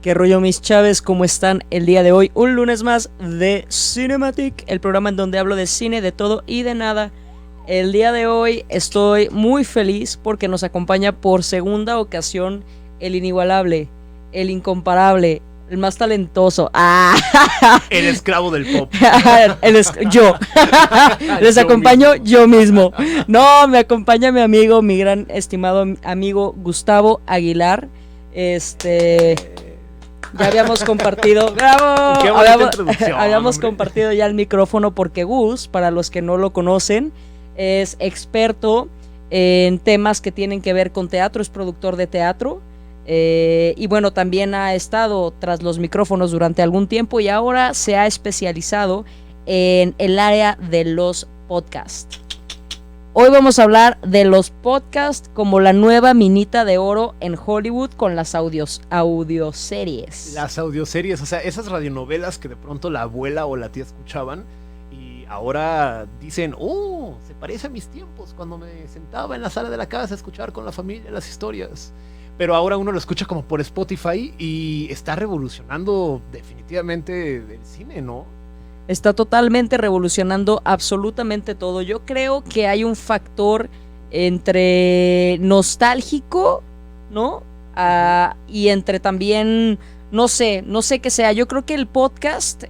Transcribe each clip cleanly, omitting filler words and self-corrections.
¿Qué rollo, mis chaves? ¿Cómo están el día de hoy? Un lunes más de Cinematic, el programa en donde hablo de cine, de todo y de nada. El día de hoy estoy muy feliz porque nos acompaña por segunda ocasión el inigualable, el incomparable, el más talentoso. El esclavo del pop. Yo. Les acompaño yo mismo. No, me acompaña mi amigo, mi gran estimado amigo Gustavo Aguilar. Ya habíamos compartido. ¡Bravo! Qué bonita introducción, habíamos hombre. compartido ya el micrófono porque Gus, para los que no lo conocen, es experto en temas que tienen que ver con teatro, es productor de teatro. Y bueno, también ha estado tras los micrófonos durante algún tiempo y ahora se ha especializado en el área de los podcasts. Hoy vamos a hablar de los podcasts como la nueva minita de oro en Hollywood con las audioseries. Las audioseries, o sea, esas radionovelas que de pronto la abuela o la tía escuchaban y ahora dicen, oh, se parece a mis tiempos cuando me sentaba en la sala de la casa a escuchar con la familia las historias. Pero ahora uno lo escucha como por Spotify y está revolucionando definitivamente el cine, ¿no? Está totalmente revolucionando absolutamente todo. Yo creo que hay un factor entre nostálgico, ¿no? Y entre también, no sé qué sea. Yo creo que el podcast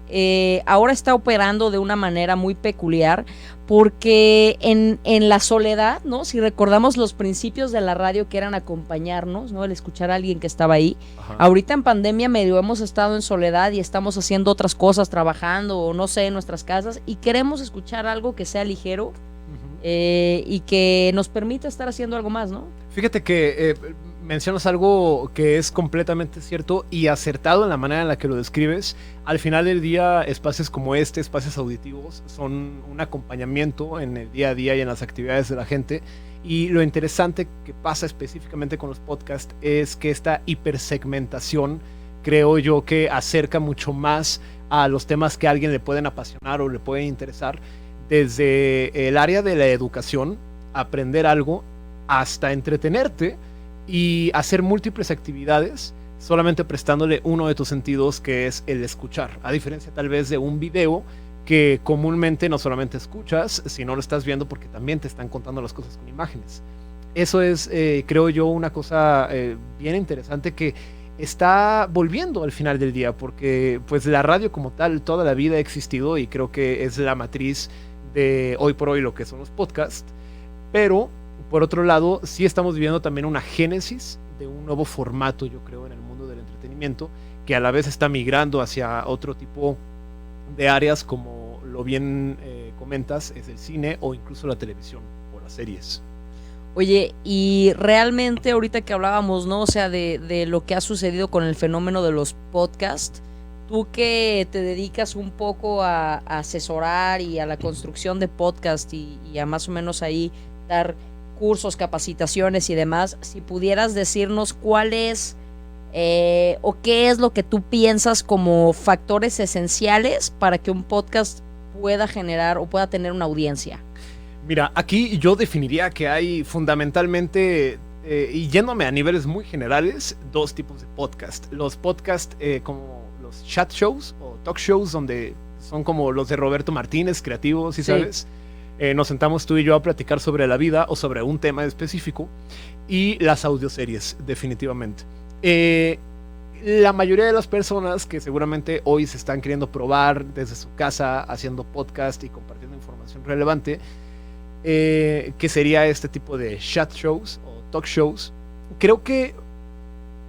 ahora está operando de una manera muy peculiar porque en la soledad, ¿no? Si recordamos los principios de la radio que eran acompañarnos, ¿no? El escuchar a alguien que estaba ahí. Ajá. Ahorita en pandemia medio hemos estado en soledad y estamos haciendo otras cosas, trabajando o no sé, en nuestras casas y queremos escuchar algo que sea ligero y que nos permita estar haciendo algo más, ¿no? Fíjate que mencionas algo que es completamente cierto y acertado en la manera en la que lo describes. Al final del día, espacios como este, espacios auditivos, son un acompañamiento en el día a día y en las actividades de la gente. Y lo interesante que pasa específicamente con los podcasts es que esta hipersegmentación, creo yo, que acerca mucho más a los temas que a alguien le pueden apasionar o le pueden interesar, desde el área de la educación, aprender algo, hasta entretenerte y hacer múltiples actividades solamente prestándole uno de tus sentidos, que es el escuchar, a diferencia tal vez de un video que comúnmente no solamente escuchas, sino lo estás viendo porque también te están contando las cosas con imágenes. Eso es, creo yo, una cosa bien interesante que está volviendo al final del día, porque pues la radio como tal toda la vida ha existido y creo que es la matriz de hoy por hoy lo que son los podcasts, pero por otro lado sí estamos viviendo también una génesis de un nuevo formato, yo creo, en el mundo del entretenimiento, que a la vez está migrando hacia otro tipo de áreas, como lo bien comentas, es el cine o incluso la televisión o las series. Oye, y realmente ahorita que hablábamos, ¿no? O sea, de lo que ha sucedido con el fenómeno de los podcasts, tú que te dedicas un poco a asesorar y a la construcción de podcast y a más o menos ahí dar cursos, capacitaciones y demás, si pudieras decirnos cuál es o qué es lo que tú piensas como factores esenciales para que un podcast pueda generar o pueda tener una audiencia. Mira, aquí yo definiría que hay fundamentalmente, y yéndome a niveles muy generales, dos tipos de podcast. Los podcasts como los chat shows o talk shows, donde son como los de Roberto Martínez, creativos, ¿sí sabes? Nos sentamos tú y yo a platicar sobre la vida o sobre un tema específico. Y las audioseries, definitivamente. La mayoría de las personas que seguramente hoy se están queriendo probar desde su casa, haciendo podcast y compartiendo información relevante, que sería este tipo de chat shows o talk shows, creo que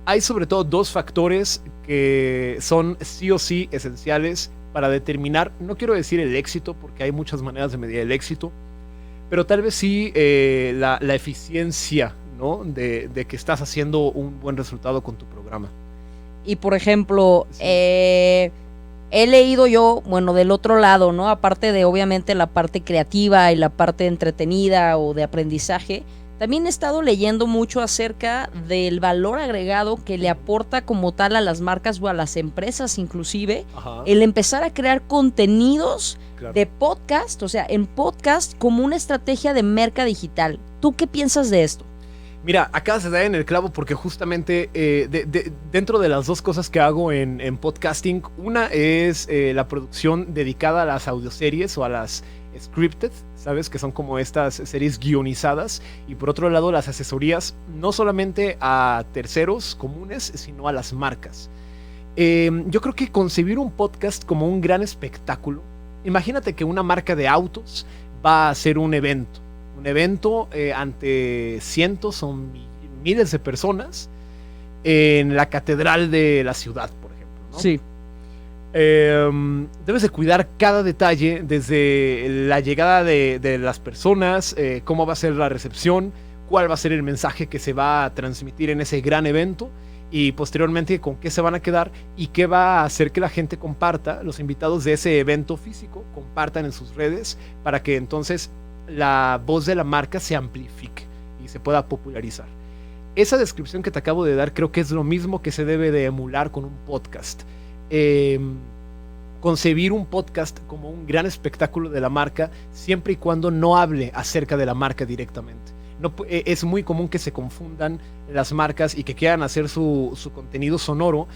hay sobre todo dos factores que son sí o sí esenciales para determinar, no quiero decir el éxito, porque hay muchas maneras de medir el éxito, pero tal vez sí la eficiencia, ¿no? de que estás haciendo un buen resultado con tu programa. Y por ejemplo, Sí. he leído yo, bueno, del otro lado, ¿no? Aparte de obviamente la parte creativa y la parte entretenida o de aprendizaje, también he estado leyendo mucho acerca del valor agregado que le aporta como tal a las marcas o a las empresas inclusive, Ajá, el empezar a crear contenidos claro. de podcast, o sea, en podcast como una estrategia de merca digital. ¿Tú qué piensas de esto? Mira, acabas de dar en el clavo porque justamente dentro de las dos cosas que hago en podcasting, una es la producción dedicada a las audioseries o a las scripted, ¿sabes? Que son como estas series guionizadas. Y por otro lado, las asesorías no solamente a terceros comunes, sino a las marcas. Yo creo que concebir un podcast como un gran espectáculo. Imagínate que una marca de autos va a hacer un evento ante cientos o miles de personas en la catedral de la ciudad, por ejemplo, ¿no? Sí. Debes de cuidar cada detalle, desde la llegada de las personas, cómo va a ser la recepción, cuál va a ser el mensaje que se va a transmitir en ese gran evento, y posteriormente con qué se van a quedar y qué va a hacer que la gente comparta, los invitados de ese evento físico compartan en sus redes, para que entonces la voz de la marca se amplifique y se pueda popularizar. Esa descripción que te acabo de dar creo que es lo mismo que se debe de emular con un podcast. Concebir un podcast como un gran espectáculo de la marca, siempre y cuando no hable acerca de la marca directamente. No, es muy común que se confundan las marcas y que quieran hacer su contenido sonoro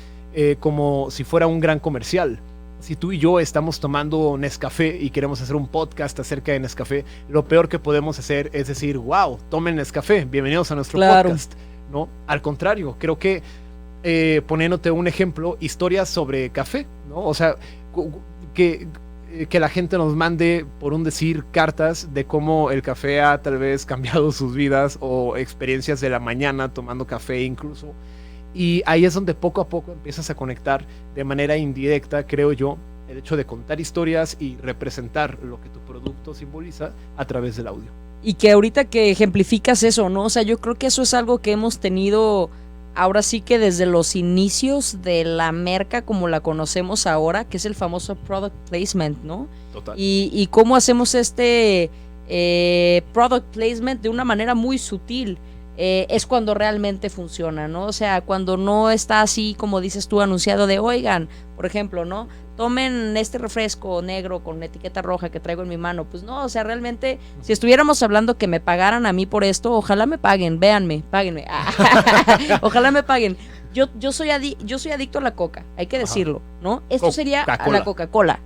como si fuera un gran comercial. Si tú y yo estamos tomando Nescafé y queremos hacer un podcast acerca de Nescafé, lo peor que podemos hacer es decir, wow, tomen Nescafé, bienvenidos a nuestro podcast, ¿no? Al contrario, creo que poniéndote un ejemplo, historias sobre café, ¿no? O sea, que la gente nos mande, por un decir, cartas de cómo el café ha tal vez cambiado sus vidas, o experiencias de la mañana tomando café incluso. Y ahí es donde poco a poco empiezas a conectar de manera indirecta, creo yo, el hecho de contar historias y representar lo que tu producto simboliza a través del audio. Y que ahorita que ejemplificas eso, ¿no? O sea, yo creo que eso es algo que hemos tenido ahora sí que desde los inicios de la merca como la conocemos ahora, que es el famoso product placement, ¿no? Total. Y cómo hacemos este product placement de una manera muy sutil. Es cuando realmente funciona, ¿no? O sea, cuando no está así como dices tú, anunciado de, oigan, por ejemplo, ¿no? Tomen este refresco negro con etiqueta roja que traigo en mi mano. Pues no, o sea, realmente, si estuviéramos hablando que me pagaran a mí por esto, ojalá me paguen, véanme, páguenme. Ojalá me paguen. Yo soy adicto a la coca, hay que decirlo, ¿no? Esto sería a la Coca-Cola.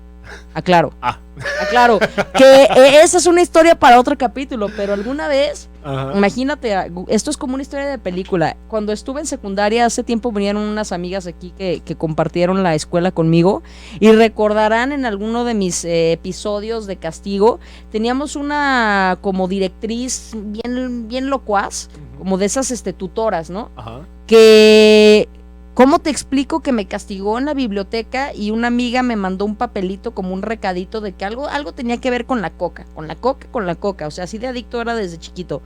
Aclaro. Aclaro. Que esa es una historia para otro capítulo, pero alguna vez, imagínate, esto es como una historia de película. Cuando estuve en secundaria, hace tiempo vinieron unas amigas aquí que compartieron la escuela conmigo, y recordarán en alguno de mis episodios de castigo, teníamos una como directriz bien locuaz, como de esas tutoras, ¿no? Que... ¿Cómo te explico que me castigó en la biblioteca y una amiga me mandó un papelito como un recadito de que algo tenía que ver con la coca? O sea, así de adicto era desde chiquito.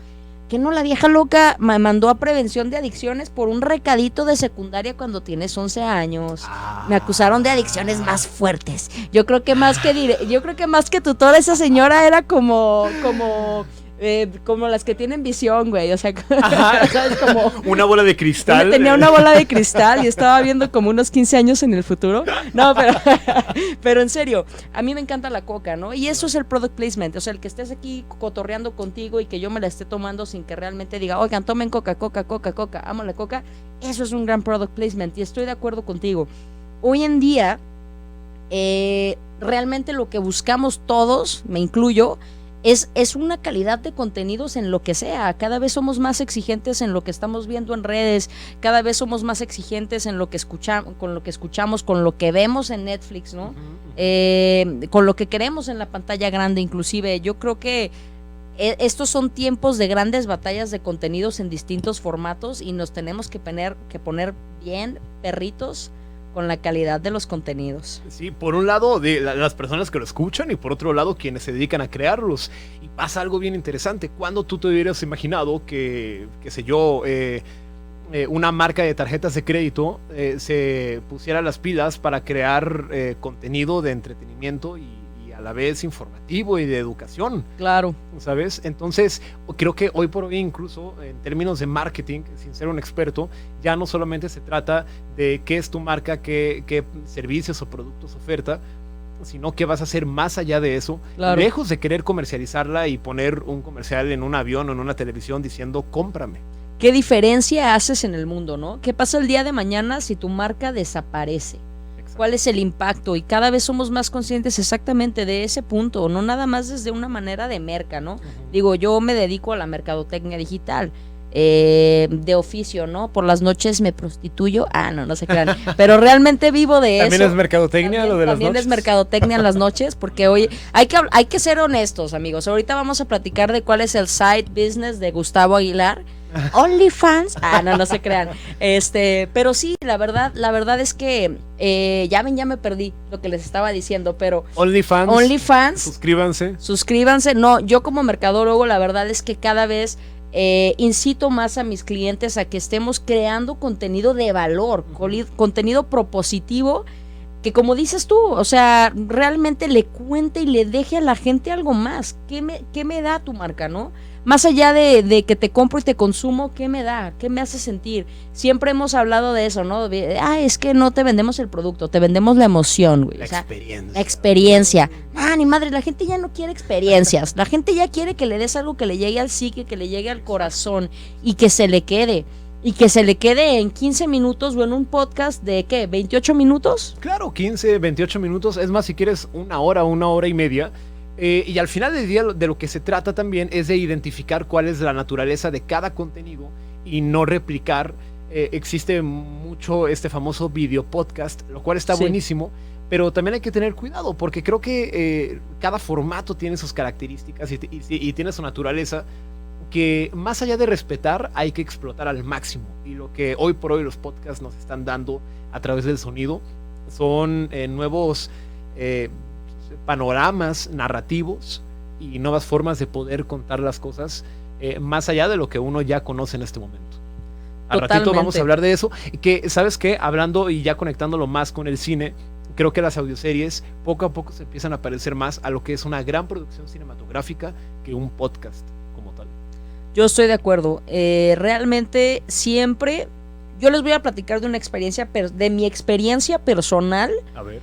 Que no, la vieja loca me mandó a prevención de adicciones por un recadito de secundaria cuando tienes 11 años. Me acusaron de adicciones más fuertes. Yo creo que más que tutora, esa señora era como las que tienen visión, güey, o sea, ¿sabes? Como una bola de cristal. Tenía una bola de cristal y estaba viendo como unos 15 años en el futuro. No, pero en serio, a mí me encanta la coca, ¿no? Y eso es el product placement, o sea, el que estés aquí cotorreando contigo y que yo me la esté tomando sin que realmente diga, oigan, tomen coca, amo la coca, eso es un gran product placement y estoy de acuerdo contigo. Hoy en día, realmente lo que buscamos todos, me incluyo, es una calidad de contenidos en lo que sea. Cada vez somos más exigentes en lo que estamos viendo en redes, cada vez somos más exigentes en lo que escuchamos, con lo que vemos en Netflix, ¿no? Con lo que queremos en la pantalla grande, inclusive. Yo creo que estos son tiempos de grandes batallas de contenidos en distintos formatos y nos tenemos que poner bien perritos con la calidad de los contenidos. Sí, por un lado de las personas que lo escuchan y por otro lado quienes se dedican a crearlos. Y pasa algo bien interesante. ¿Cuándo tú te hubieras imaginado que qué sé yo, una marca de tarjetas de crédito se pusiera las pilas para crear contenido de entretenimiento y a la vez informativo y de educación? Claro. ¿Sabes? Entonces, creo que hoy por hoy, incluso en términos de marketing, sin ser un experto, ya no solamente se trata de qué es tu marca, qué servicios o productos oferta, sino que vas a hacer más allá de eso, claro. Lejos de querer comercializarla y poner un comercial en un avión o en una televisión diciendo cómprame. ¿qué diferencia haces en el mundo, no? ¿Qué pasa el día de mañana si tu marca desaparece? Exacto. ¿Cuál es el impacto? Y cada vez somos más conscientes exactamente de ese punto, no nada más desde una manera de merca, ¿no? Digo, yo me dedico a la mercadotecnia digital. De oficio, ¿no? Por las noches me prostituyo. No se crean. Pero realmente vivo de ¿También eso. ¿También es mercadotecnia también, lo de las noches? También es mercadotecnia en las noches, porque hoy hay que ser honestos, amigos. Ahorita vamos a platicar de cuál es el side business de Gustavo Aguilar. OnlyFans. No se crean. Pero sí, la verdad es que ya me perdí lo que les estaba diciendo, pero OnlyFans. Suscríbanse. No, yo como mercadólogo, la verdad es que cada vez incito más a mis clientes a que estemos creando contenido de valor, contenido propositivo, que como dices tú, o sea, realmente le cuente y le deje a la gente algo más. ¿Qué me da tu marca, no? Más allá de que te compro y te consumo, ¿qué me da? ¿Qué me hace sentir? Siempre hemos hablado de eso, ¿no? Es que no te vendemos el producto, te vendemos la emoción, güey. La experiencia. Ni madre, la gente ya no quiere experiencias. La gente ya quiere que le des algo que le llegue al psique, que le llegue al corazón y que se le quede. Y que se le quede en 15 minutos o en un podcast de, ¿qué? ¿28 minutos? Claro, 15, 28 minutos. Es más, si quieres una hora y media. Y al final del día de lo que se trata también es de identificar cuál es la naturaleza de cada contenido y no replicar. Existe mucho este famoso video podcast, lo cual está buenísimo, pero también hay que tener cuidado porque creo que cada formato tiene sus características y tiene su naturaleza que más allá de respetar hay que explotar al máximo, y lo que hoy por hoy los podcasts nos están dando a través del sonido son nuevos panoramas narrativos y nuevas formas de poder contar las cosas más allá de lo que uno ya conoce en este momento. Al ratito vamos a hablar de eso, que ¿sabes qué? Hablando y ya conectándolo más con el cine, creo que las audioseries poco a poco se empiezan a parecer más a lo que es una gran producción cinematográfica que un podcast como tal. Yo estoy de acuerdo. Realmente siempre, yo les voy a platicar de una experiencia, de mi experiencia personal. A ver.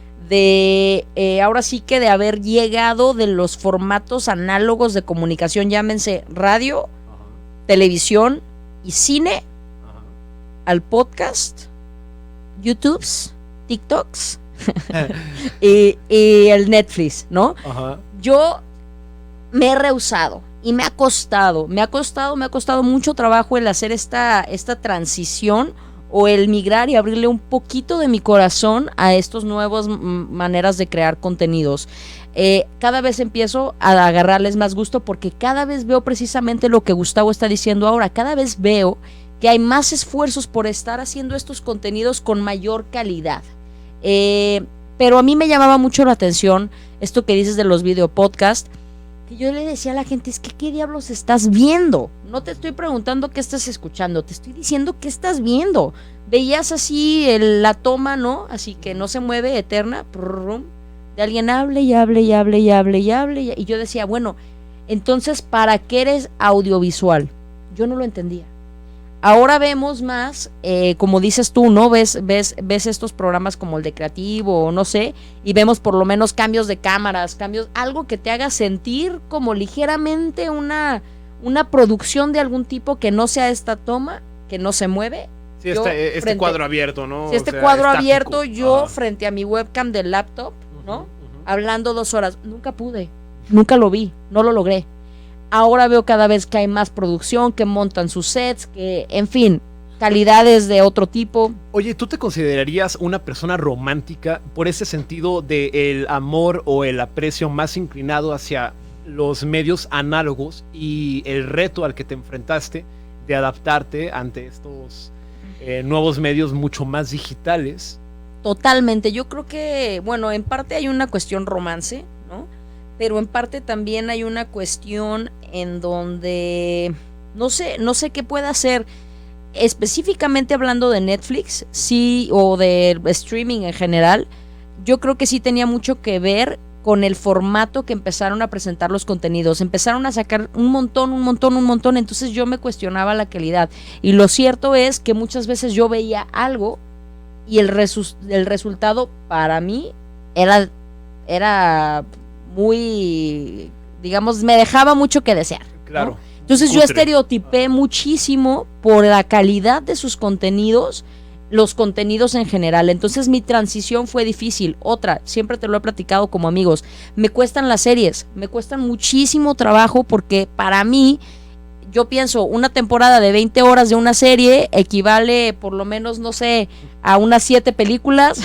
Ahora sí que de haber llegado de los formatos análogos de comunicación, llámense radio, televisión y cine, al podcast, YouTubes, TikToks y el Netflix, ¿no? Yo me he rehusado y me ha costado mucho trabajo el hacer esta transición o el migrar y abrirle un poquito de mi corazón a estas nuevas maneras de crear contenidos. Cada vez empiezo a agarrarles más gusto porque cada vez veo precisamente lo que Gustavo está diciendo ahora. Cada vez veo que hay más esfuerzos por estar haciendo estos contenidos con mayor calidad. Pero a mí me llamaba mucho la atención esto que dices de los videopodcasts, que yo le decía a la gente, es que ¿qué diablos estás viendo? No te estoy preguntando qué estás escuchando, te estoy diciendo qué estás viendo. Veías así la toma, ¿no? Así que no se mueve, eterna, de alguien hable y hable y hable y hable y hable. Y yo decía, bueno, entonces, ¿para qué eres audiovisual? Yo no lo entendía. Ahora vemos más, como dices tú, ¿no? Ves estos programas como el de Creativo o no sé, y vemos por lo menos cambios de cámaras, algo que te haga sentir como ligeramente una producción de algún tipo que no sea esta toma, que no se mueve. Sí, este cuadro abierto, ¿no? Sí, cuadro abierto, yo frente a mi webcam del laptop, ¿no? Hablando 2 horas, nunca pude, nunca lo vi, no lo logré. Ahora veo cada vez que hay más producción, que montan sus sets, que, en fin, calidades de otro tipo. Oye, ¿tú te considerarías una persona romántica por ese sentido del amor o el aprecio más inclinado hacia los medios análogos y el reto al que te enfrentaste de adaptarte ante estos nuevos medios mucho más digitales? Totalmente, yo creo que, bueno, en parte hay una cuestión romance, ¿no? Pero en parte también hay una cuestión en donde no sé qué pueda hacer, específicamente hablando de Netflix, sí, o de streaming en general. Yo creo que sí tenía mucho que ver con el formato que empezaron a presentar los contenidos. Empezaron a sacar un montón, entonces yo me cuestionaba la calidad. Y lo cierto es que muchas veces yo veía algo y el resultado para mí era muy, digamos, me dejaba mucho que desear. Claro. ¿no? Entonces yo Cutre. estereotipé muchísimo por la calidad de sus contenidos, los contenidos en general. Entonces mi transición fue difícil. Otra, siempre te lo he platicado como amigos, me cuestan las series, me cuestan muchísimo trabajo porque para mí, yo pienso, una temporada de 20 horas de una serie equivale por lo menos, no sé, a unas 7 películas,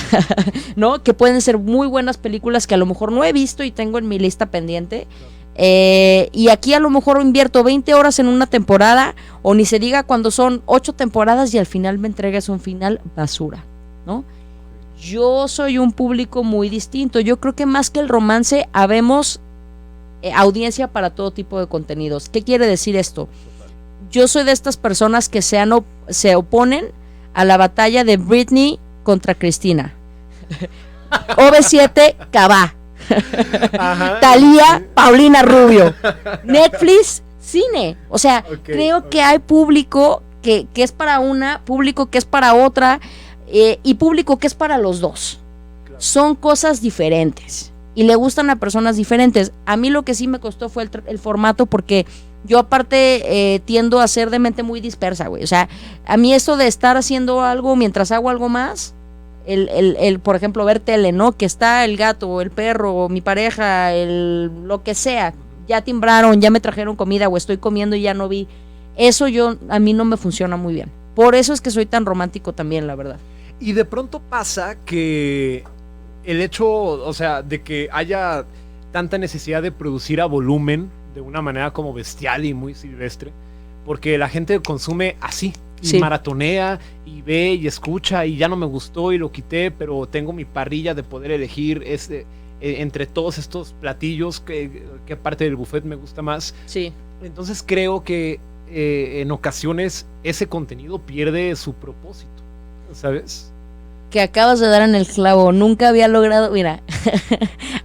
¿no? Que pueden ser muy buenas películas que a lo mejor no he visto y tengo en mi lista pendiente. Y aquí a lo mejor invierto 20 horas en una temporada, o ni se diga cuando son 8 temporadas y al final me entregas un final basura, ¿no? Yo soy un público muy distinto. Yo creo que más que el romance, habemos audiencia para todo tipo de contenidos. ¿Qué quiere decir esto? Yo soy de estas personas que se oponen a la batalla de Britney contra Cristina. OV7, Cabá. Thalía, Paulina Rubio. Netflix, cine. O sea, creo que hay público que es para una, público que es para otra, y público que es para los dos. Claro. Son cosas diferentes y le gustan a personas diferentes. A mí lo que sí me costó fue el formato, porque yo aparte tiendo a ser de mente muy dispersa, güey. O sea, a mí esto de estar haciendo algo mientras hago algo más, por ejemplo, ver tele, ¿no? Que está el gato, el perro, mi pareja, lo que sea, ya timbraron, ya me trajeron comida o estoy comiendo y ya no vi. Eso a mí no me funciona muy bien. Por eso es que soy tan romántico también, la verdad. Y de pronto pasa que el hecho, o sea, de que haya tanta necesidad de producir a volumen de una manera como bestial y muy silvestre, porque la gente consume así. Y sí, maratonea y ve y escucha y ya no me gustó y lo quité, pero tengo mi parrilla de poder elegir entre todos estos platillos qué parte del buffet me gusta más. Sí. Entonces creo que en ocasiones ese contenido pierde su propósito, ¿sabes? Que acabas de dar en el clavo. Nunca había logrado, mira,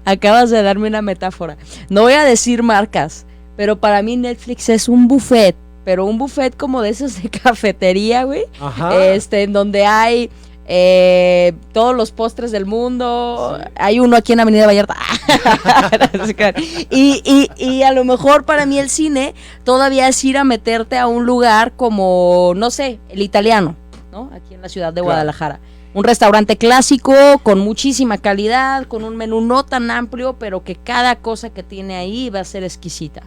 acabas de darme una metáfora. No voy a decir marcas, pero para mí Netflix es un buffet. Pero un buffet como de esos de cafetería, güey. En donde hay todos los postres del mundo. Sí. Hay uno aquí en Avenida Vallarta. y a lo mejor para mí el cine todavía es ir a meterte a un lugar como, no sé, el Italiano, ¿no? Aquí en la ciudad de Guadalajara. Un restaurante clásico con muchísima calidad, con un menú no tan amplio, pero que cada cosa que tiene ahí va a ser exquisita.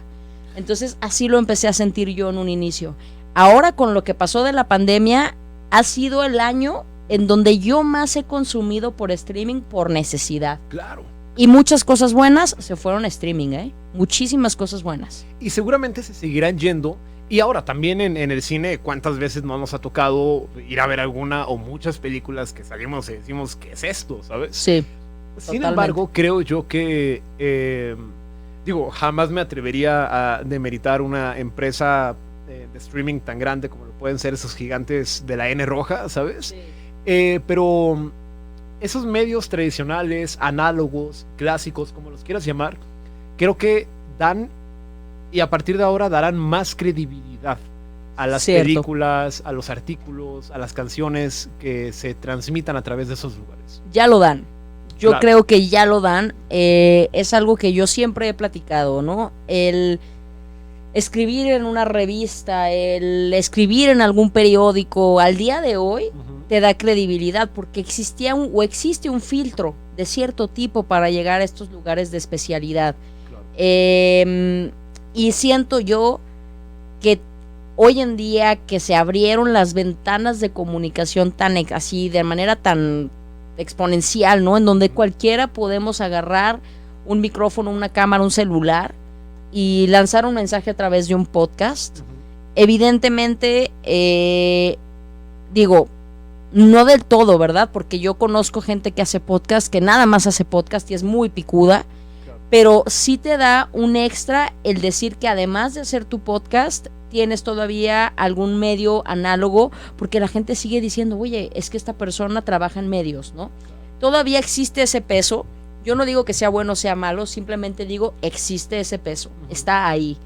Entonces así lo empecé a sentir yo en un inicio. Ahora, con lo que pasó de la pandemia, ha sido el año en donde yo más he consumido por streaming por necesidad. Claro. Y muchas cosas buenas se fueron a streaming, muchísimas cosas buenas. Y seguramente se seguirán yendo. Y ahora también en el cine, ¿cuántas veces no nos ha tocado ir a ver alguna o muchas películas que salimos y decimos, ¿qué es esto? ¿Sabes? Sí. Sin embargo, creo yo que jamás me atrevería a demeritar una empresa de streaming tan grande como lo pueden ser esos gigantes de la N roja, ¿sabes? Sí. Pero esos medios tradicionales, análogos, clásicos, como los quieras llamar, creo que dan, y a partir de ahora darán más credibilidad a las películas, a los artículos, a las canciones que se transmitan a través de esos lugares. Ya lo dan. Yo creo que ya lo dan. Es algo que yo siempre he platicado, ¿no? El escribir en una revista, el escribir en algún periódico, al día de hoy, te da credibilidad, porque existe un filtro de cierto tipo para llegar a estos lugares de especialidad. Claro. Y siento yo que hoy en día que se abrieron las ventanas de comunicación así, de manera tan exponencial, ¿no? En donde cualquiera podemos agarrar un micrófono, una cámara, un celular y lanzar un mensaje a través de un podcast. Evidentemente, no del todo, ¿verdad? Porque yo conozco gente que hace podcast, que nada más hace podcast y es muy picuda, pero sí te da un extra el decir que además de hacer tu podcast, tienes todavía algún medio análogo, porque la gente sigue diciendo, oye, es que esta persona trabaja en medios, ¿no? Todavía existe ese peso. Yo no digo que sea bueno o sea malo, simplemente digo, existe ese peso, está ahí.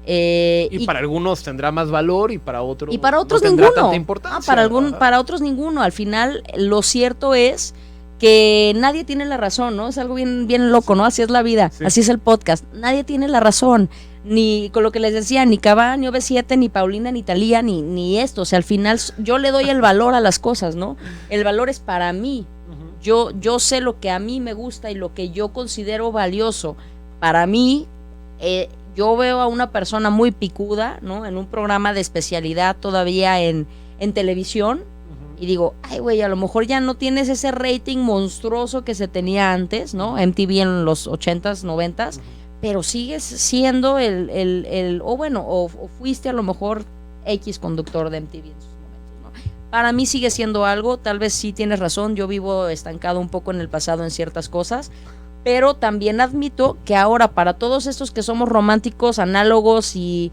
Y para algunos tendrá más valor y para otros no ninguno. Tanta importancia. Para otros ninguno. Al final, lo cierto es que nadie tiene la razón, ¿no? Es algo bien, bien loco, ¿no? Así es la vida, así es el podcast. Nadie tiene la razón, ni con lo que les decía, ni Cavani, ni OV7, ni Paulina, ni Thalía, ni esto. O sea, al final yo le doy el valor a las cosas, ¿no? El valor es para mí. Yo sé lo que a mí me gusta y lo que yo considero valioso. Para mí, yo veo a una persona muy picuda, ¿no? En un programa de especialidad todavía en televisión. Y digo, ay, güey, a lo mejor ya no tienes ese rating monstruoso que se tenía antes, ¿no? MTV en los 80s, 90s, pero sigues siendo o fuiste a lo mejor X conductor de MTV en sus momentos, ¿no? Para mí sigue siendo algo, tal vez sí tienes razón, yo vivo estancado un poco en el pasado en ciertas cosas, pero también admito que ahora para todos estos que somos románticos, análogos y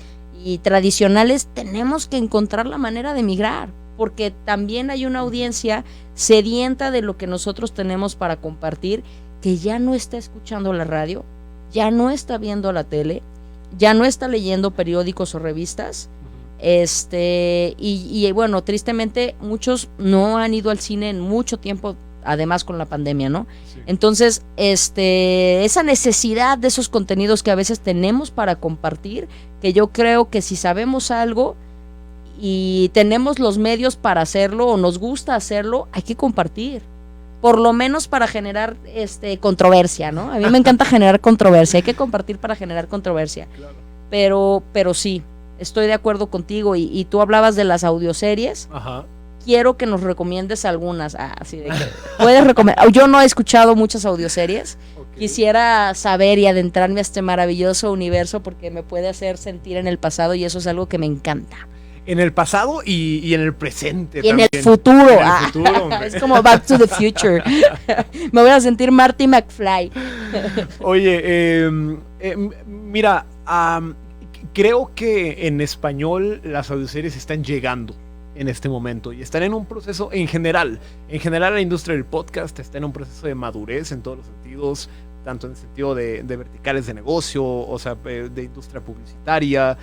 tradicionales, tenemos que encontrar la manera de migrar, porque también hay una audiencia sedienta de lo que nosotros tenemos para compartir, que ya no está escuchando la radio, ya no está viendo la tele, ya no está leyendo periódicos o revistas, y bueno, tristemente muchos no han ido al cine en mucho tiempo, además con la pandemia, ¿no? Sí. Entonces, esa necesidad de esos contenidos que a veces tenemos para compartir, que yo creo que si sabemos algo y tenemos los medios para hacerlo o nos gusta hacerlo, hay que compartir, por lo menos para generar controversia, ¿no? A mí me encanta generar controversia, hay que compartir para generar controversia. Claro. Pero sí, estoy de acuerdo contigo y tú hablabas de las audioseries. Ajá. Quiero que nos recomiendes algunas. Así de que puedes recomendar. Yo no he escuchado muchas audioseries. Okay. Quisiera saber y adentrarme a este maravilloso universo porque me puede hacer sentir en el pasado y eso es algo que me encanta. En el pasado y en el presente. Y también. En el futuro. En el futuro, es como Back to the Future. Me voy a sentir Marty McFly. Oye, mira, creo que en español las audioseries están llegando en este momento y están en un proceso en general la industria del podcast está en un proceso de madurez en todos los sentidos, tanto en el sentido de verticales de negocio, o sea, de industria publicitaria,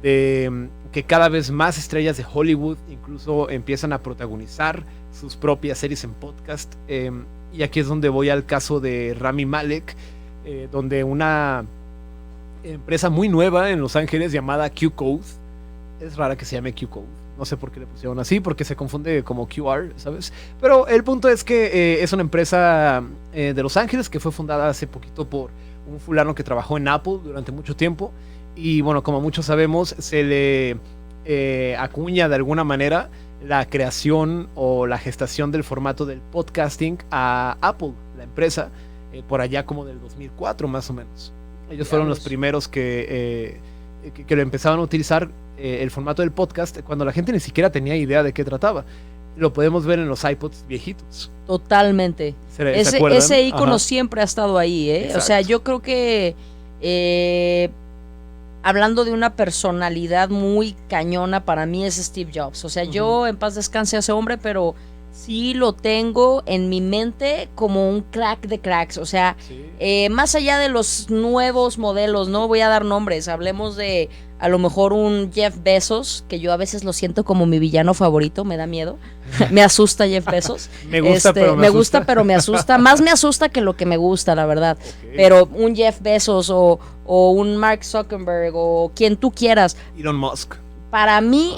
de que cada vez más estrellas de Hollywood incluso empiezan a protagonizar sus propias series en podcast, y aquí es donde voy al caso de Rami Malek, donde una empresa muy nueva en Los Ángeles llamada Q-Code, es rara que se llame Q-Code, no sé por qué le pusieron así, porque se confunde como QR, ¿sabes? Pero el punto es que es una empresa de Los Ángeles que fue fundada hace poquito por un fulano que trabajó en Apple durante mucho tiempo. Y bueno, como muchos sabemos, se le acuña de alguna manera la creación o la gestación del formato del podcasting a Apple, la empresa, por allá como del 2004 más o menos. Ellos fueron los primeros que lo empezaban a utilizar, el formato del podcast, cuando la gente ni siquiera tenía idea de qué trataba. Lo podemos ver en los iPods viejitos. Totalmente. Ese icono siempre ha estado ahí, ¿eh? Exacto. O sea, yo creo que hablando de una personalidad muy cañona, para mí es Steve Jobs. O sea, yo en paz descanse a ese hombre, pero sí lo tengo en mi mente como un crack de cracks. O sea, sí. Más allá de los nuevos modelos, no voy a dar nombres, hablemos de a lo mejor un Jeff Bezos, que yo a veces lo siento como mi villano favorito, me da miedo. Me asusta Jeff Bezos. Me gusta, pero me asusta. Más me asusta que lo que me gusta, la verdad. Okay. Pero un Jeff Bezos o un Mark Zuckerberg o quien tú quieras. Elon Musk. Para mí,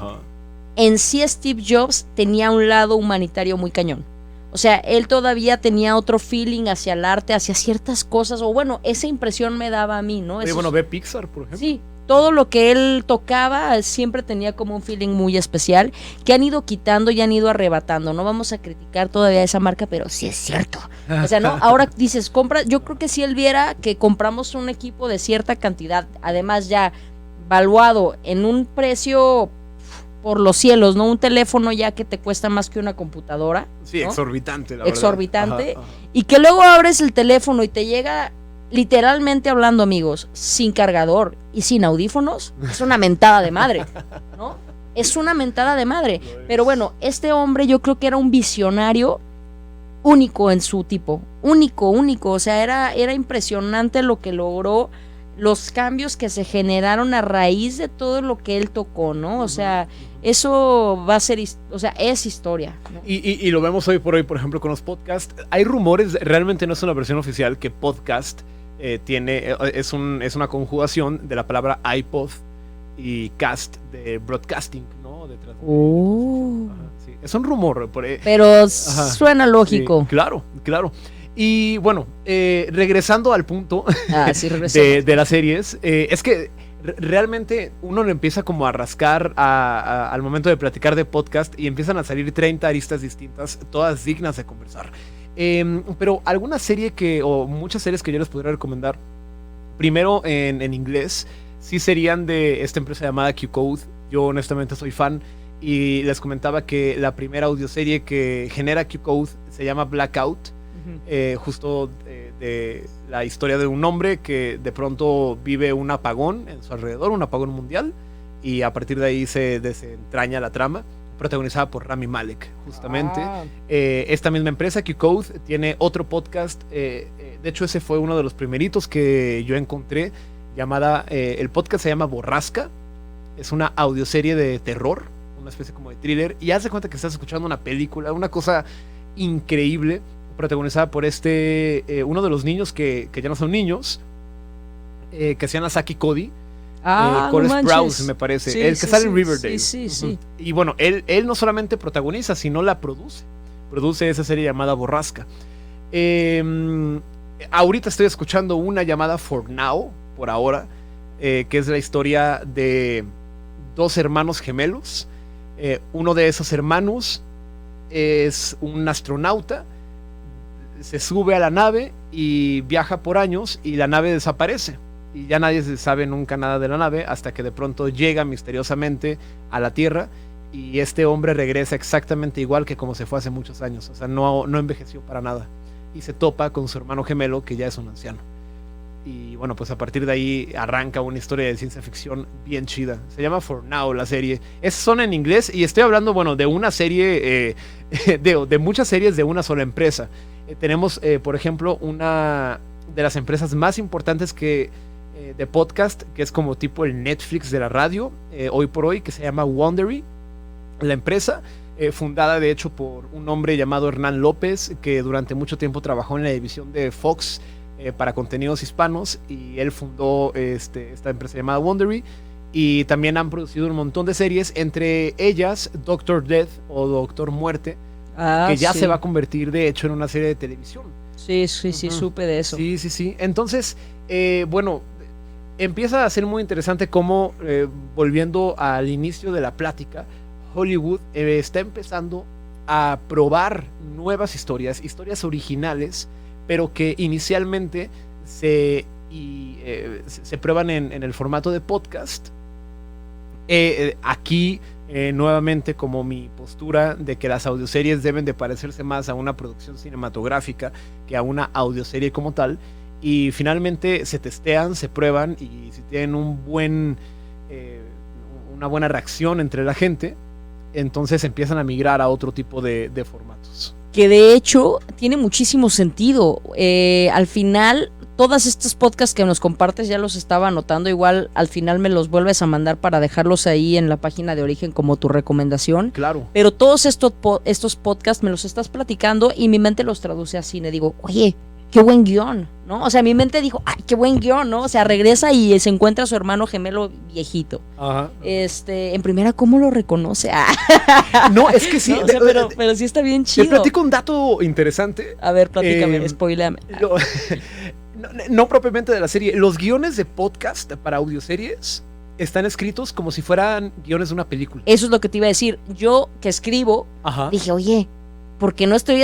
en sí Steve Jobs tenía un lado humanitario muy cañón. O sea, él todavía tenía otro feeling hacia el arte, hacia ciertas cosas. O bueno, esa impresión me daba a mí, ¿no? Oye, bueno, ve Pixar, por ejemplo. Sí. Todo lo que él tocaba siempre tenía como un feeling muy especial que han ido quitando y han ido arrebatando. No vamos a criticar todavía esa marca, pero sí es cierto. O sea, no, ahora dices, compra, yo creo que si él viera que compramos un equipo de cierta cantidad, además ya valuado en un precio por los cielos, ¿no? Un teléfono ya que te cuesta más que una computadora. Sí, ¿no? Exorbitante, la exorbitante, verdad. Ajá. Y que luego abres el teléfono y te llega, literalmente hablando, amigos, sin cargador y sin audífonos, es una mentada de madre, ¿no? Es una mentada de madre. Pero bueno, este hombre yo creo que era un visionario único en su tipo, único, o sea, era impresionante lo que logró los cambios que se generaron a raíz de todo lo que él tocó, ¿no? O sea, eso va a ser, o sea, es historia, ¿no? Y lo vemos hoy por hoy, por ejemplo, con los podcasts. Hay rumores, realmente no es una versión oficial, que podcast es una conjugación de la palabra iPod y cast de broadcasting, ¿no? De sí. Es un rumor. Pero suena lógico. Sí, claro. Y bueno, regresando al punto sí, de las series, es que realmente uno le empieza como a rascar al momento de platicar de podcast y empiezan a salir 30 aristas distintas, todas dignas de conversar. Pero alguna serie o muchas series que yo les podría recomendar, primero en inglés, sí serían de esta empresa llamada Q-Code. Yo honestamente soy fan y les comentaba que la primera audioserie que genera Q-Code se llama Blackout. Justo de la historia de un hombre que de pronto vive un apagón en su alrededor, un apagón mundial, y a partir de ahí se desentraña la trama, protagonizada por Rami Malek, justamente. Esta misma empresa, Q-Code, tiene otro podcast, de hecho ese fue uno de los primeritos que yo encontré, el podcast se llama Borrasca, es una audioserie de terror, una especie como de thriller, y haz de cuenta que estás escuchando una película, una cosa increíble, protagonizada por uno de los niños que ya no son niños, que se llama Saki Cody, Cole Sprouse, me parece, sí, el que sale en Riverdale. Sí. Y bueno, él no solamente protagoniza, sino la produce esa serie llamada Borrasca. Ahorita estoy escuchando una llamada For Now, por ahora, que es la historia de dos hermanos gemelos. Uno de esos hermanos es un astronauta, se sube a la nave y viaja por años y la nave desaparece y ya nadie sabe nunca nada de la nave hasta que de pronto llega misteriosamente a la Tierra y este hombre regresa exactamente igual que como se fue hace muchos años, o sea, no envejeció para nada y se topa con su hermano gemelo que ya es un anciano. Y bueno, pues a partir de ahí arranca una historia de ciencia ficción bien chida. Se llama For Now la serie. Son en inglés y estoy hablando, bueno, de una serie, de muchas series de una sola empresa. Tenemos, por ejemplo, una de las empresas más importantes de podcast, que es como tipo el Netflix de la radio, hoy por hoy, que se llama Wondery. La empresa, fundada de hecho por un hombre llamado Hernán López, que durante mucho tiempo trabajó en la división de Fox, para contenidos hispanos, y él fundó esta empresa llamada Wondery, y también han producido un montón de series, entre ellas Doctor Death o Doctor Muerte, que ya se va a convertir de hecho en una serie de televisión. Sí, supe de eso. Sí. Entonces, bueno, empieza a ser muy interesante cómo, volviendo al inicio de la plática, Hollywood está empezando a probar nuevas historias originales, pero que inicialmente se prueban en el formato de podcast. Aquí nuevamente como mi postura de que las audioseries deben de parecerse más a una producción cinematográfica que a una audioserie como tal, y finalmente se testean, se prueban, y si tienen una buena reacción entre la gente, entonces empiezan a migrar a otro tipo de formatos. Que de hecho tiene muchísimo sentido. Al final, todos estos podcasts que nos compartes ya los estaba anotando. Igual al final me los vuelves a mandar para dejarlos ahí en la página de Origen como tu recomendación. Claro. Pero todos estos podcasts me los estás platicando y mi mente los traduce a cine. Digo, oye, qué buen guión, ¿no? O sea, mi mente dijo, ay, qué buen guión, ¿no? O sea, regresa y se encuentra a su hermano gemelo viejito. Ajá. En primera, ¿cómo lo reconoce? No, es que sí. No, o sea, pero sí está bien chido. Te platico un dato interesante. A ver, platícame, spoileame. No propiamente de la serie. Los guiones de podcast para audioseries están escritos como si fueran guiones de una película. Eso es lo que te iba a decir. Yo que escribo, dije, oye, ¿por qué no estoy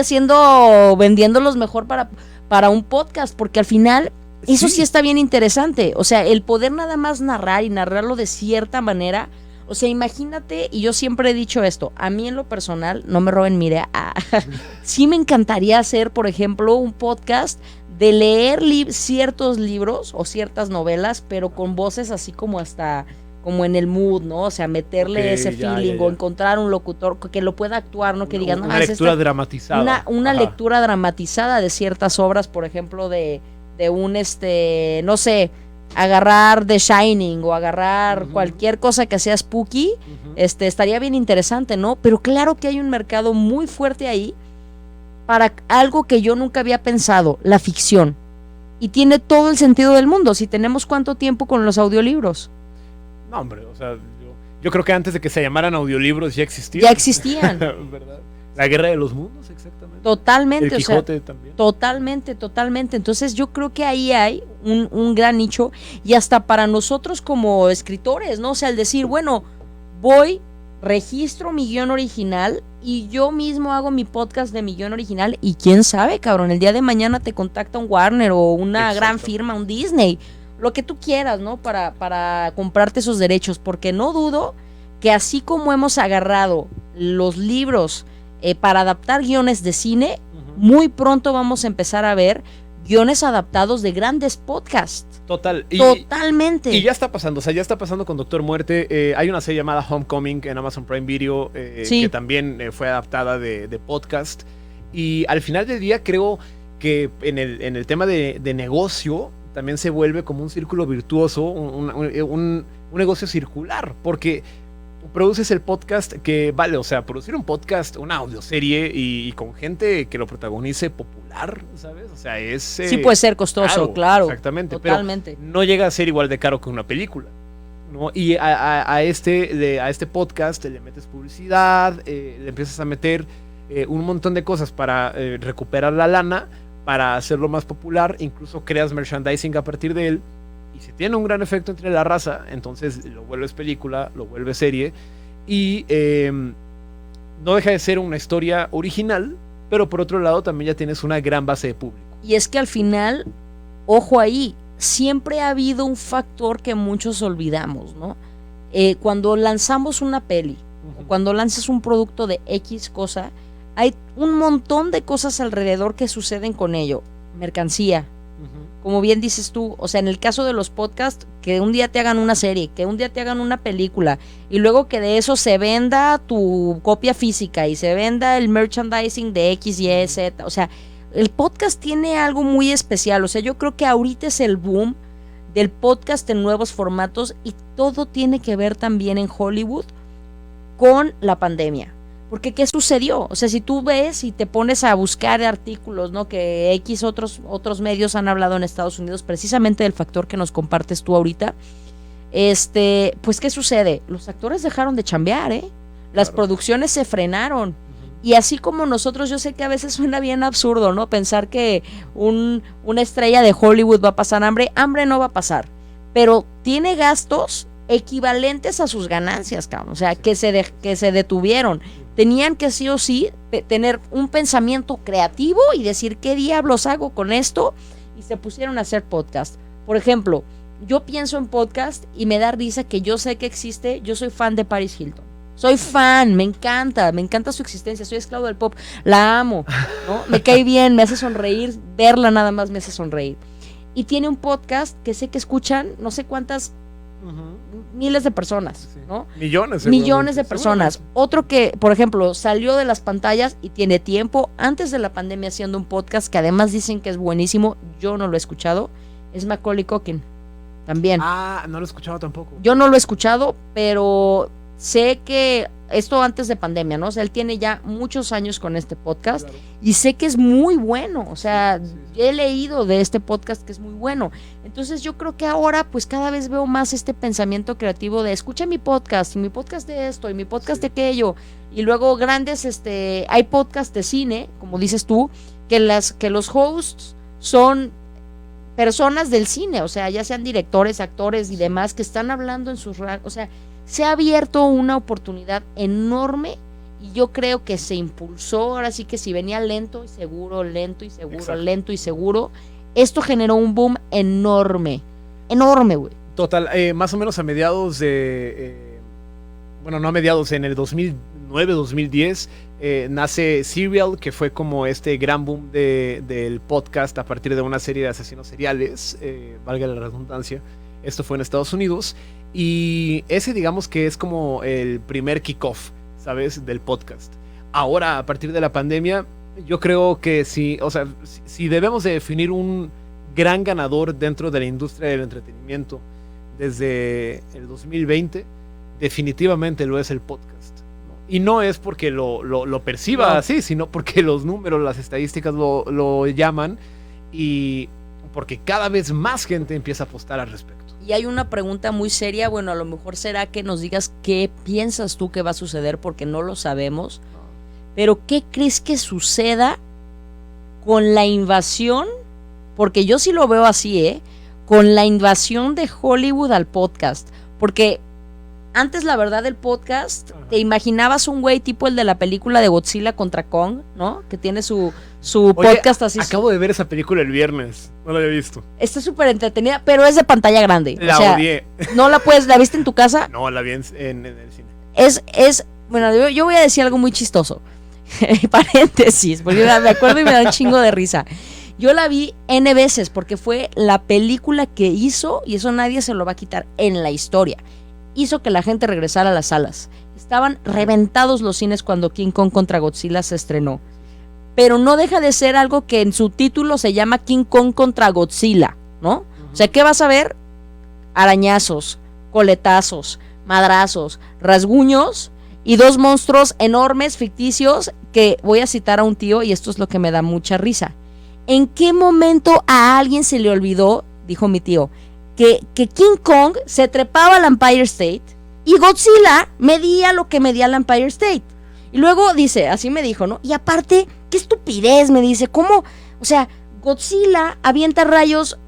vendiéndolos mejor para un podcast? Porque al final, eso sí está bien interesante. O sea, el poder nada más narrar y narrarlo de cierta manera. O sea, imagínate, y yo siempre he dicho esto, a mí en lo personal, no me roben mi idea, sí me encantaría hacer, por ejemplo, un podcast de leer ciertos libros o ciertas novelas, pero con voces así como hasta como en el mood, ¿no? O sea, meterle ese feeling o encontrar un locutor que lo pueda actuar, ¿no? Que digan, no, una lectura dramatizada. Una lectura dramatizada de ciertas obras, por ejemplo, de un, no sé, agarrar The Shining o agarrar Ujú. cualquier cosa que sea spooky, Ujú. estaría bien interesante, ¿no? Pero claro que hay un mercado muy fuerte ahí para algo que yo nunca había pensado, la ficción. Y tiene todo el sentido del mundo, si tenemos cuánto tiempo con los audiolibros. No, hombre, o sea, yo creo que antes de que se llamaran audiolibros ya existían. Ya existían. ¿Verdad? La Guerra de los Mundos, exactamente. Totalmente, El Quijote también. Totalmente. Entonces yo creo que ahí hay un gran nicho y hasta para nosotros como escritores, ¿no? O sea, el decir, bueno, registro mi guión original y yo mismo hago mi podcast de mi guión original y quién sabe, cabrón, el día de mañana te contacta un Warner o una gran firma, un Disney, lo que tú quieras, ¿no? Para comprarte esos derechos, porque no dudo que así como hemos agarrado los libros para adaptar guiones de cine, muy pronto vamos a empezar a ver guiones adaptados de grandes podcasts. Totalmente. Y ya está pasando, o sea, ya está pasando con Doctor Muerte. Hay una serie llamada Homecoming en Amazon Prime Video Sí. que también fue adaptada de podcast. Y al final del día creo que en el tema de negocio también se vuelve como un círculo virtuoso, un negocio circular, porque produces el podcast que vale, o sea, producir un podcast, una audioserie y con gente que lo protagonice popular, ¿sabes? O sea, es... sí puede ser costoso, claro. Exactamente, totalmente. pero no llega a ser igual de caro que una película, ¿no? Y a este podcast le metes publicidad, le empiezas a meter un montón de cosas para recuperar la lana, para hacerlo más popular, incluso creas merchandising a partir de él. Y si tiene un gran efecto entre la raza, entonces lo vuelves película, lo vuelves serie. Y no deja de ser una historia original, pero por otro lado también ya tienes una gran base de público. Y es que al final, ojo ahí, siempre ha habido un factor que muchos olvidamos, ¿no? Cuando lanzamos una peli, o cuando lanzas un producto de X cosa, hay un montón de cosas alrededor que suceden con ello. Mercancía. Como bien dices tú, o sea, en el caso de los podcasts, que un día te hagan una serie, que un día te hagan una película, y luego que de eso se venda tu copia física y se venda el merchandising de X, Y, Z. O sea, el podcast tiene algo muy especial. O sea, yo creo que ahorita es el boom del podcast en nuevos formatos y todo tiene que ver también en Hollywood con la pandemia. Porque ¿qué sucedió? O sea, si tú ves y te pones a buscar artículos, ¿no? Que X otros medios han hablado en Estados Unidos precisamente del factor que nos compartes tú ahorita, pues ¿qué sucede? Los actores dejaron de chambear, ¿eh? Las producciones se frenaron. Y así como nosotros, yo sé que a veces suena bien absurdo, ¿no? Pensar que una estrella de Hollywood va a pasar hambre no va a pasar. Pero tiene gastos equivalentes a sus ganancias, cabrón. O sea, que se detuvieron. Tenían que sí o sí tener un pensamiento creativo y decir, ¿qué diablos hago con esto? Y se pusieron a hacer podcast. Por ejemplo, yo pienso en podcast y me da risa que yo sé que existe. Yo soy fan de Paris Hilton. Soy fan, me encanta su existencia. Soy esclavo del pop, la amo, ¿no? Me cae bien, me hace sonreír. Verla nada más me hace sonreír. Y tiene un podcast que sé que escuchan no sé cuántas miles de personas, ¿no? Millones de personas. Otro que, por ejemplo, salió de las pantallas y tiene tiempo antes de la pandemia haciendo un podcast que además dicen que es buenísimo. Yo no lo he escuchado. Es Macaulay Culkin. También. No lo he escuchado tampoco. Yo no lo he escuchado, pero sé que esto antes de pandemia, ¿no? O sea, él tiene ya muchos años con este podcast y sé que es muy bueno. O sea, he leído de este podcast que es muy bueno. Entonces yo creo que ahora pues cada vez veo más este pensamiento creativo de escucha mi podcast y mi podcast de esto y mi podcast de aquello. Y luego grandes, hay podcasts de cine, como dices tú, que los hosts son personas del cine, o sea, ya sean directores, actores y demás que están hablando en sus... O sea, se ha abierto una oportunidad enorme y yo creo que se impulsó, ahora sí que si venía lento y seguro, Exacto. Lento y seguro, esto generó un boom enorme, güey. Total, más o menos a mediados de, bueno, no a mediados, en el 2009, 2010, nace Serial, que fue como este gran boom del podcast a partir de una serie de asesinos seriales, valga la redundancia. Esto fue en Estados Unidos. Y ese digamos que es como el primer kickoff, ¿sabes? Del podcast. Ahora, a partir de la pandemia, yo creo que sí, o sea, si debemos de definir un gran ganador dentro de la industria del entretenimiento desde el 2020, definitivamente lo es el podcast. Y no es porque lo perciba así, sino porque los números, las estadísticas lo llaman y porque cada vez más gente empieza a apostar al respecto. Y hay una pregunta muy seria, bueno, a lo mejor será que nos digas qué piensas tú que va a suceder porque no lo sabemos, pero ¿qué crees que suceda con la invasión? Porque yo sí lo veo así, con la invasión de Hollywood al podcast, porque antes la verdad el podcast, te imaginabas un güey tipo el de la película de Godzilla contra Kong, ¿no? Que tiene su podcast así. Acabo de ver esa película el viernes, no la había visto. Está súper entretenida, pero es de pantalla grande. La odié. No la viste en tu casa. No, la vi en el cine. Bueno, yo voy a decir algo muy chistoso. Paréntesis, porque me acuerdo y me da un chingo de risa. Yo la vi N veces porque fue la película que hizo, y eso nadie se lo va a quitar en la historia, hizo que la gente regresara a las salas. Estaban reventados los cines cuando King Kong contra Godzilla se estrenó. Pero no deja de ser algo que en su título se llama King Kong contra Godzilla, ¿no? O sea, ¿qué vas a ver? Arañazos, coletazos, madrazos, rasguños y dos monstruos enormes, ficticios, que voy a citar a un tío, y esto es lo que me da mucha risa. ¿En qué momento a alguien se le olvidó, dijo mi tío, que King Kong se trepaba al Empire State y Godzilla medía lo que medía el Empire State? Y luego dice, así me dijo, ¿no? Y aparte, qué estupidez, me dice, ¿cómo? O sea, Godzilla avienta rayos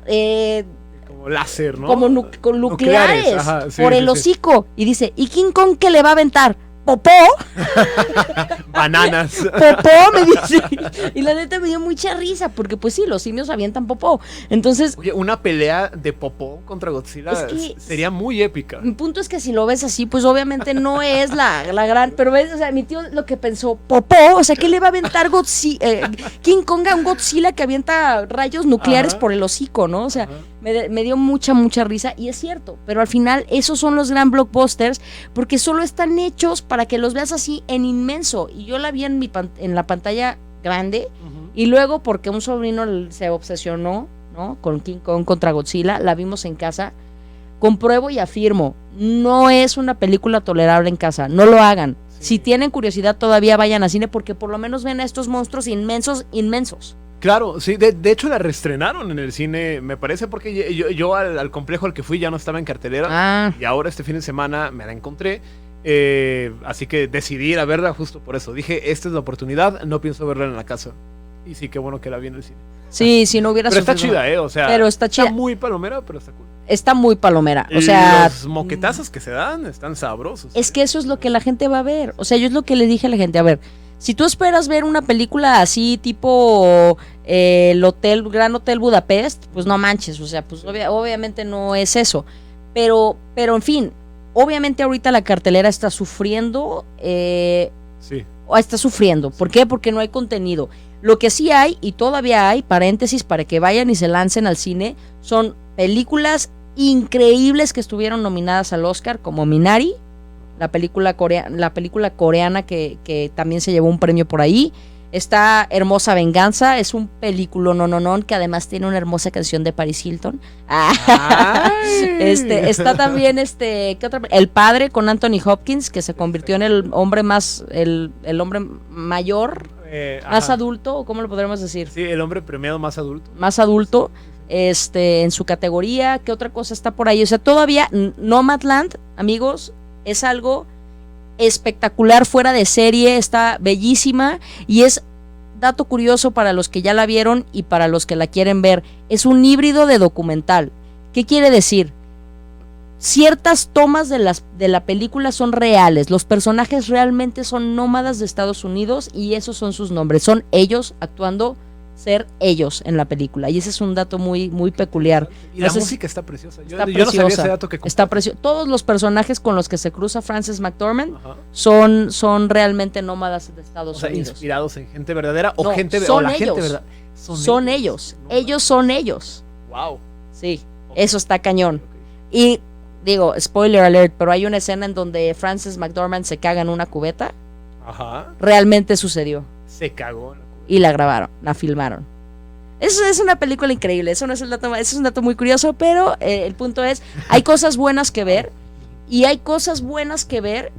como láser, ¿no? Como nucleares ajá, sí, por el hocico. Y dice, ¿y King Kong qué le va a aventar? ¿Popó? Bananas. Popó, me dice. Y la neta me dio mucha risa, porque pues sí, los simios avientan popó. Entonces, oye, una pelea de popó contra Godzilla sería muy épica. Mi punto es que si lo ves así, pues obviamente no es la gran, pero ves, o sea, mi tío lo que pensó, popó, o sea, ¿qué le va a aventar King Kong a un Godzilla que avienta rayos nucleares por el hocico, ¿no? O sea, me dio mucha risa, y es cierto, pero al final esos son los gran blockbusters, porque solo están hechos para que los veas así en inmenso. Y yo la vi en la pantalla grande, y luego porque un sobrino se obsesionó, ¿no?, con King Kong contra Godzilla, la vimos en casa. Compruebo y afirmo, no es una película tolerable en casa, no lo hagan. Sí. Si tienen curiosidad todavía vayan al cine, porque por lo menos ven a estos monstruos inmensos. Claro, sí, de hecho la reestrenaron en el cine, me parece, porque yo al complejo al que fui ya no estaba en cartelera, y ahora este fin de semana me la encontré, así que decidí ir a verla justo por eso. Dije, esta es la oportunidad, no pienso verla en la casa. Y sí, qué bueno que la vi en el cine. Sí, si no hubiera Pero está chida, o sea, pero está chida. Está muy palomera, pero está cool. Está muy palomera, o sea, los moquetazos que se dan están sabrosos. Es que eso es lo que la gente va a ver. O sea, yo es lo que le dije a la gente, a ver, si tú esperas ver una película así tipo Gran Hotel Budapest, pues no manches, o sea, pues obviamente no es eso. Pero en fin, obviamente ahorita la cartelera está sufriendo. Sí. Está sufriendo. ¿Por qué? Porque no hay contenido. Lo que sí hay, y todavía hay, paréntesis, para que vayan y se lancen al cine, son películas increíbles que estuvieron nominadas al Oscar, como Minari, la película coreana que también se llevó un premio por ahí. Está Hermosa Venganza, es un película nononón que además tiene una hermosa canción de Paris Hilton. Está también ¿qué otra? El Padre, con Anthony Hopkins, que se convirtió en el hombre el hombre mayor, más adulto, ¿o cómo lo podríamos decir? Sí, el hombre premiado más adulto. Más adulto, en su categoría. ¿Qué otra cosa está por ahí? O sea, todavía Nomadland, amigos, es algo espectacular, fuera de serie, está bellísima, y es dato curioso para los que ya la vieron y para los que la quieren ver, es un híbrido de documental. ¿Qué quiere decir? Ciertas tomas de la película son reales, los personajes realmente son nómadas de Estados Unidos y esos son sus nombres, son ellos actuando ser ellos en la película, y ese es un dato muy peculiar. Y la música está preciosa. Yo no sabía ese dato que está precioso. Todos los personajes con los que se cruza Frances McDormand son realmente nómadas de Estados Unidos. Inspirados en gente verdadera o gente son la ellos. Gente verdadera. Son ellos. Ellos son ellos. Wow. Sí, eso está cañón. Y digo, spoiler alert, pero hay una escena en donde Frances McDormand se caga en una cubeta. Realmente sucedió. Se cagó. Y la grabaron, la filmaron. Eso es una película increíble, eso no es el dato, eso es un dato muy curioso, pero el punto es, hay cosas buenas que ver y hay cosas buenas que ver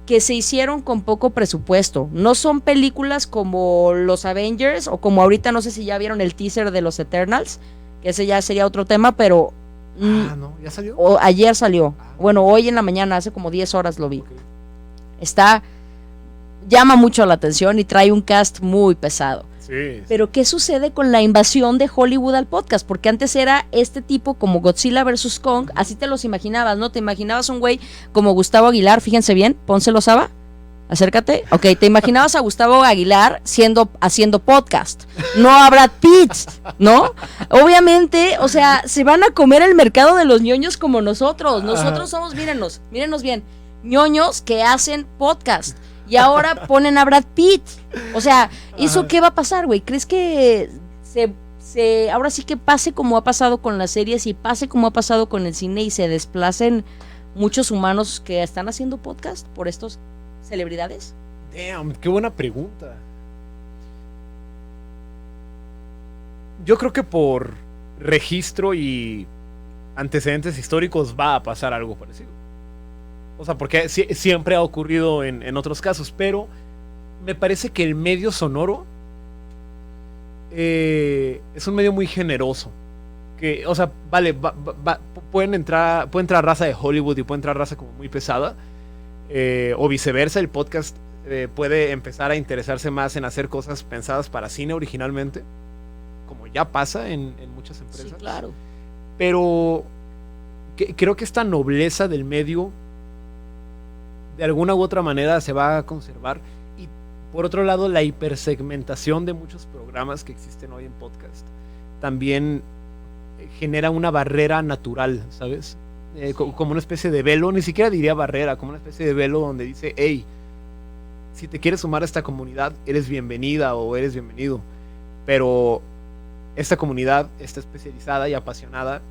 que se hicieron con poco presupuesto. No son películas como los Avengers o como ahorita, no sé si ya vieron el teaser de los Eternals, que ese ya sería otro tema, pero... no, ¿ya salió? Ayer salió, bueno, hoy en la mañana, hace como 10 horas lo vi. Okay. Llama mucho la atención y trae un cast muy pesado. Sí. Pero ¿qué sucede con la invasión de Hollywood al podcast? Porque antes era este tipo como Godzilla vs. Kong, así te los imaginabas, ¿no? Te imaginabas un güey como Gustavo Aguilar, fíjense bien, pónselo, Saba, acércate. Ok, te imaginabas a Gustavo Aguilar haciendo podcast, no a Brad Pitt, ¿no? Obviamente, o sea, se van a comer el mercado de los ñoños como nosotros. Nosotros somos, mírenos bien, ñoños que hacen podcast. Y ahora ponen a Brad Pitt. O sea, ¿eso qué va a pasar, güey? ¿Crees que ahora sí que pase como ha pasado con las series y pase como ha pasado con el cine y se desplacen muchos humanos que están haciendo podcast por estos celebridades? Damn, qué buena pregunta. Yo creo que por registro y antecedentes históricos va a pasar algo parecido. O sea, porque siempre ha ocurrido en otros casos, pero me parece que el medio sonoro es un medio muy generoso. Que, o sea, vale, puede entrar raza de Hollywood y puede entrar raza como muy pesada, o viceversa. El podcast puede empezar a interesarse más en hacer cosas pensadas para cine originalmente, como ya pasa en muchas empresas. Sí, claro. Pero creo que esta nobleza del medio de alguna u otra manera se va a conservar. Y por otro lado, la hipersegmentación de muchos programas que existen hoy en podcast también genera una barrera natural, ¿sabes? Como una especie de velo, ni siquiera diría barrera, como una especie de velo donde dice, hey, si te quieres sumar a esta comunidad, eres bienvenida o eres bienvenido. Pero esta comunidad está especializada y apasionada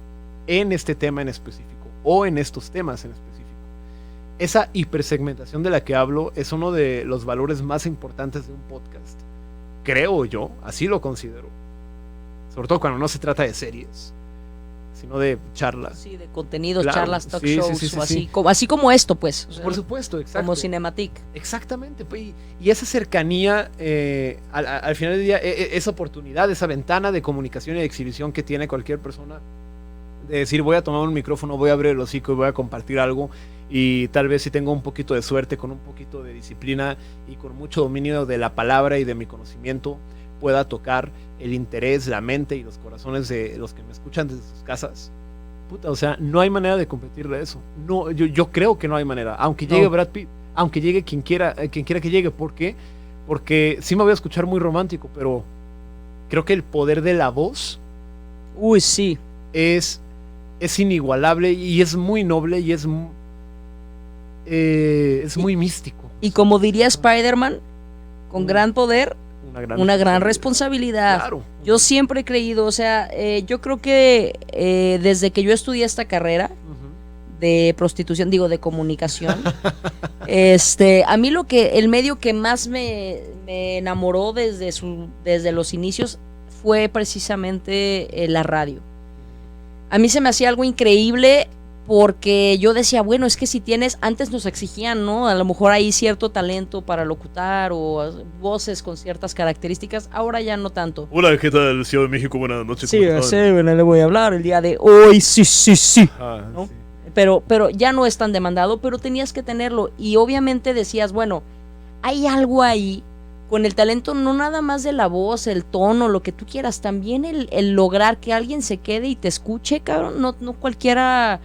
en este tema en específico o en estos temas en específico. Esa hipersegmentación de la que hablo es uno de los valores más importantes de un podcast. Creo yo, así lo considero. Sobre todo cuando no se trata de series, sino de charlas. Sí, de contenidos, Claro, charlas, talk sí, shows, sí, sí, o así, sí. así como esto, pues. O sea, Por supuesto, exacto. como Cinematic. Exactamente. Y esa cercanía, al final del día, esa oportunidad, esa ventana de comunicación y de exhibición que tiene cualquier persona, de decir, voy a tomar un micrófono, voy a abrir el hocico y voy a compartir algo. Y tal vez si tengo un poquito de suerte, con un poquito de disciplina y con mucho dominio de la palabra y de mi conocimiento, pueda tocar el interés, la mente y los corazones de los que me escuchan desde sus casas. Puta, o sea, no hay manera de competir de eso. No, yo creo que no hay manera. Aunque llegue Brad Pitt, aunque llegue quien quiera que llegue. ¿Por qué? Porque sí me voy a escuchar muy romántico, pero creo que el poder de la voz, Uy, sí. es inigualable y es muy noble y es muy místico. Y como diría Spider-Man, con gran poder, una gran responsabilidad. Claro. Yo siempre he creído, o sea, yo creo que desde que yo estudié esta carrera de prostitución, digo, de comunicación, a mí el medio que más me enamoró desde los inicios fue precisamente la radio. A mí se me hacía algo increíble porque yo decía, bueno, es que si antes nos exigían, ¿no? A lo mejor hay cierto talento para locutar o voces con ciertas características, ahora ya no tanto. Hola, ¿qué tal, Ciudad de México? Buenas noches. Sí, bueno, le voy a hablar el día de hoy, sí. ¿No? Sí. Pero ya no es tan demandado, pero tenías que tenerlo. Y obviamente decías, bueno, hay algo ahí con el talento, no nada más de la voz, el tono, lo que tú quieras, también el lograr que alguien se quede y te escuche, cabrón, no cualquiera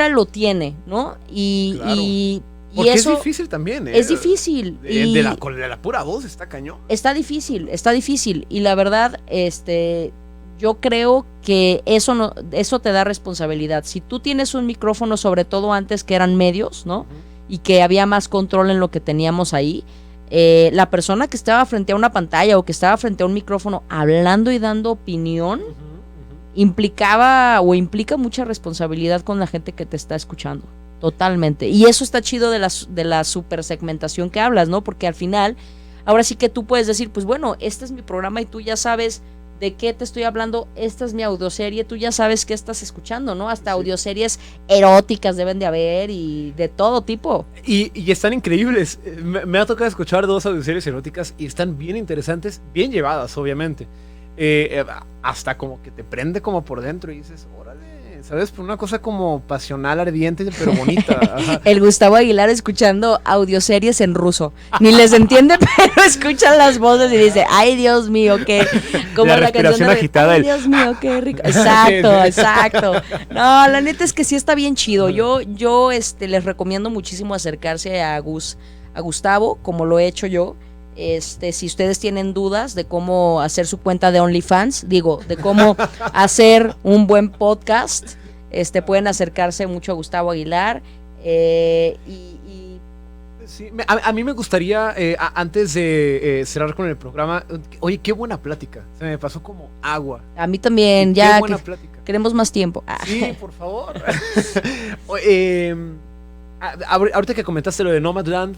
lo tiene, ¿no? Y porque eso es difícil también, es difícil. Con la pura voz está cañón. Está difícil. Y la verdad, yo creo que eso te da responsabilidad. Si tú tienes un micrófono, sobre todo antes que eran medios, ¿no? Y que había más control en lo que teníamos ahí, la persona que estaba frente a una pantalla o que estaba frente a un micrófono hablando y dando opinión, implica mucha responsabilidad con la gente que te está escuchando. Totalmente. Y eso está chido de la super segmentación que hablas, ¿no? Porque al final, ahora sí que tú puedes decir, pues bueno, este es mi programa y tú ya sabes ¿De qué te estoy hablando? Esta es mi audioserie, tú ya sabes qué estás escuchando, ¿no? Hasta audioseries eróticas deben de haber y de todo tipo. Y están increíbles. Me ha tocado escuchar 2 audioseries eróticas y están bien interesantes, bien llevadas, obviamente. Hasta como que te prende como por dentro y dices, órale, ¿sabes? Por una cosa como pasional, ardiente, pero bonita. Ajá. El Gustavo Aguilar escuchando audioseries en ruso. Ni les entiende, pero escuchan las voces y dice, ay, Dios mío, qué... Como la respiración agitada. Ay, Dios mío, qué rico. Exacto, exacto. No, la neta es que sí está bien chido. Yo les recomiendo muchísimo acercarse a Gustavo, como lo he hecho yo. Si ustedes tienen dudas de cómo hacer su cuenta de OnlyFans, de cómo hacer un buen podcast, pueden acercarse mucho a Gustavo Aguilar. Sí, a mí me gustaría, antes de cerrar con el programa, oye, qué buena plática, se me pasó como agua. A mí también, qué ya buena plática. Queremos más tiempo. Sí, por favor. Ahorita que comentaste lo de Nomadland,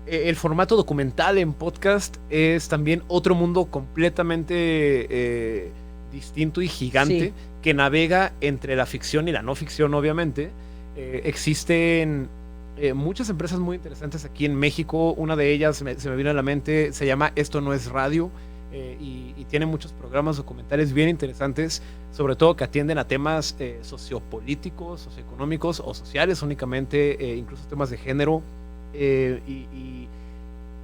el formato documental en podcast es también otro mundo completamente distinto y gigante, que navega entre la ficción y la no ficción, obviamente. Existen muchas empresas muy interesantes aquí en México. Una de ellas se me vino a la mente, se llama Esto No Es Radio, y tiene muchos programas documentales bien interesantes, sobre todo que atienden a temas sociopolíticos, socioeconómicos o sociales únicamente, incluso temas de género. Y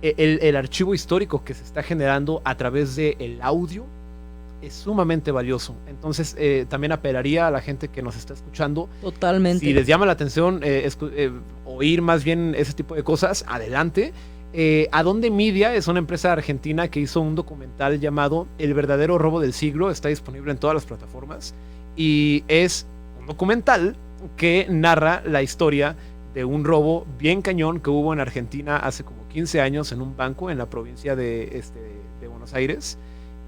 el archivo histórico que se está generando a través del audio es sumamente valioso. Entonces también apelaría a la gente que nos está escuchando. Totalmente. Si les llama la atención oír más bien ese tipo de cosas, adelante. Adonde Media es una empresa argentina que hizo un documental llamado El verdadero robo del siglo. Está disponible en todas las plataformas y es un documental que narra la historia de un robo bien cañón que hubo en Argentina hace como 15 años en un banco en la provincia de Buenos Aires,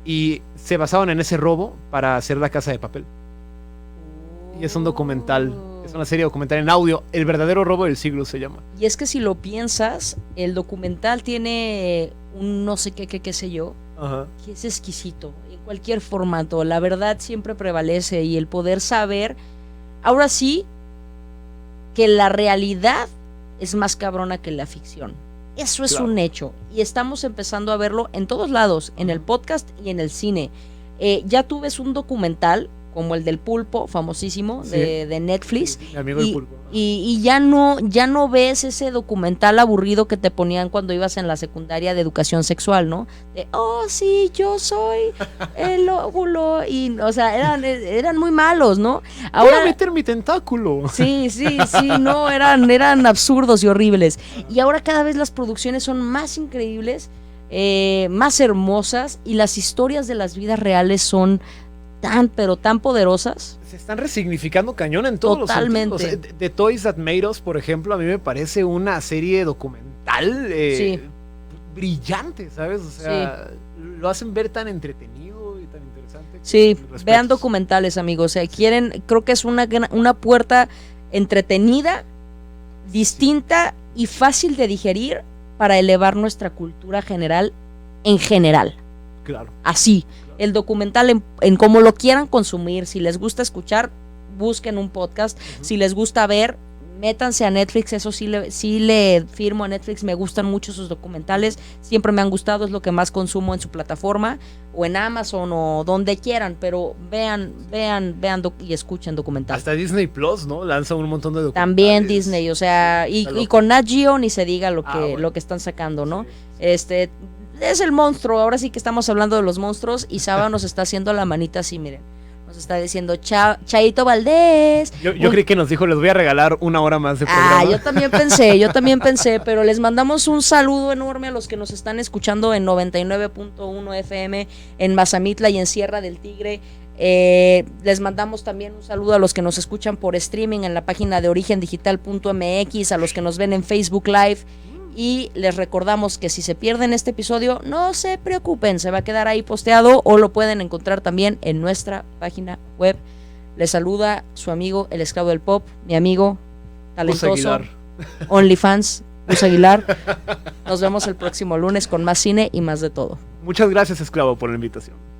y se basaban en ese robo para hacer La Casa de Papel. Y es un documental, es una serie documental en audio, El verdadero robo del siglo se llama. Y es que si lo piensas, el documental tiene un no sé qué sé yo, Ajá. que es exquisito, en cualquier formato, la verdad siempre prevalece, y el poder saber, ahora sí, que la realidad es más cabrona que la ficción. Eso es un hecho, y estamos empezando a verlo en todos lados, en el podcast y en el cine. Ya tú ves un documental como el del Pulpo, famosísimo, sí, de Netflix, mi amigo el Pulpo. Y ya no ves ese documental aburrido que te ponían cuando ibas en la secundaria de educación sexual, ¿no? De, oh, sí, yo soy el óvulo, y, o sea, eran muy malos, ¿no? Ahora, voy a meter mi tentáculo. Sí, no, eran absurdos y horribles. Y ahora cada vez las producciones son más increíbles, más hermosas, y las historias de las vidas reales son pero tan poderosas. Se están resignificando cañón en todos Totalmente. los sentidos. The Toys That Made Us, por ejemplo, a mí me parece una serie documental brillante, ¿sabes? O sea, lo hacen ver tan entretenido y tan interesante. Sí, vean documentales, amigos. Creo que es una puerta entretenida, distinta y fácil de digerir para elevar nuestra cultura general en general. Claro. Así. El documental en cómo lo quieran consumir. Si les gusta escuchar, busquen un podcast. Si les gusta ver, métanse a Netflix. Eso sí le firmo a Netflix. Me gustan mucho sus documentales. Siempre me han gustado. Es lo que más consumo en su plataforma, o en Amazon, o donde quieran. Pero vean y escuchen documentales. Hasta Disney Plus, ¿no? Lanza un montón de documentales. También Disney, o sea, y con Nat Geo ni se diga lo que están sacando, ¿no? Sí. Es el monstruo, ahora sí que estamos hablando de los monstruos, y Saba nos está haciendo la manita así, miren. Nos está diciendo, Chaito Valdés. Yo creí que nos dijo, les voy a regalar 1 hora más de programa. Yo también pensé, pero les mandamos un saludo enorme a los que nos están escuchando en 99.1 FM, en Mazamitla y en Sierra del Tigre. Les mandamos también un saludo a los que nos escuchan por streaming en la página de origendigital.mx, a los que nos ven en Facebook Live. Y les recordamos que si se pierden este episodio, no se preocupen, se va a quedar ahí posteado, o lo pueden encontrar también en nuestra página web. Les saluda su amigo, el esclavo del pop, mi amigo talentoso, OnlyFans, Gus Aguilar. Nos vemos el próximo lunes con más cine y más de todo. Muchas gracias, Esclavo, por la invitación.